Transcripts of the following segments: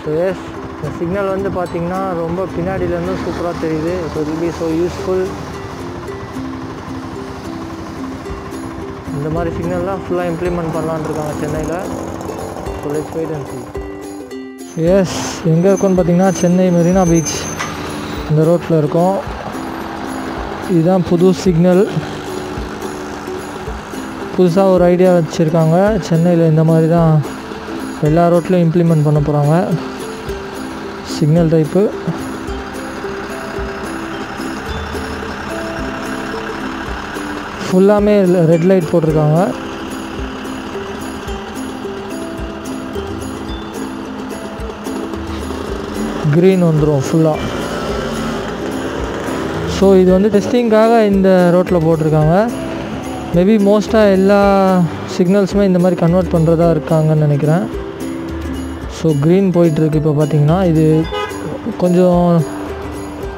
So S இந்த signal வந்து பார்த்திங்கன்னா ரொம்ப பின்னாடியிலேருந்து சூப்பராக தெரியுது. So it will be so useful. இந்த மாதிரி சிக்னல்லாம் ஃபுல்லாக இம்ப்ளிமெண்ட் பண்ணலான்னு இருக்காங்க சென்னையில். So let's wait and see. Yes எங்கே இருக்கோன்னு பார்த்தீங்கன்னா சென்னை மெரினா பீச் இந்த ரோட்டில் இருக்கோம். இதுதான் புது சிக்னல். புதுசாக ஒரு ஐடியா வச்சுருக்காங்க. சென்னையில் இந்த மாதிரி தான் எல்லா ரோட்லையும் இம்ப்ளிமெண்ட் பண்ண போகிறாங்க சிக்னல் டைப்பு. ஃபுல்லாமே ரெட் லைட் போட்டிருக்காங்க. க்ரீன் வந்துடும் ஃபுல்லாக. ஸோ இது வந்து டெஸ்டிங்காக இந்த ரோட்டில் போட்டிருக்காங்க. மேபி மோஸ்ட்டாக எல்லா சிக்னல்ஸுமே இந்த மாதிரி கன்வெர்ட் பண்ணுறதா இருக்காங்கன்னு நினைக்கிறேன். ஸோ க்ரீன் போயிட்டுருக்கு. இப்போ பார்த்திங்கன்னா இது கொஞ்சம்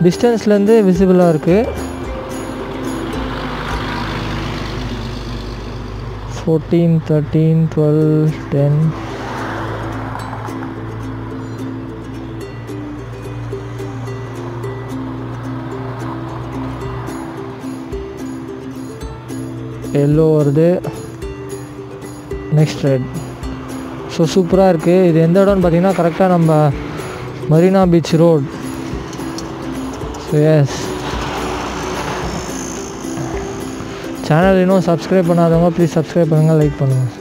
டிஸ்டன்ஸ்லேருந்து விசிபிளாக இருக்குது. 14, 13, 12, 10. எல்லோ வருது. Next red. ஸோ சூப்பராக இருக்குது. இது எந்த இடம்னு பார்த்தீங்கன்னா கரெக்டாக நம்ம Marina beach road. So yes channel இன்னும் சப்ஸ்கிரைப் பண்ணாதவங்க ப்ளீஸ் சப்ஸ்கிரைப் பண்ணுங்கள், லைக் பண்ணுங்கள்.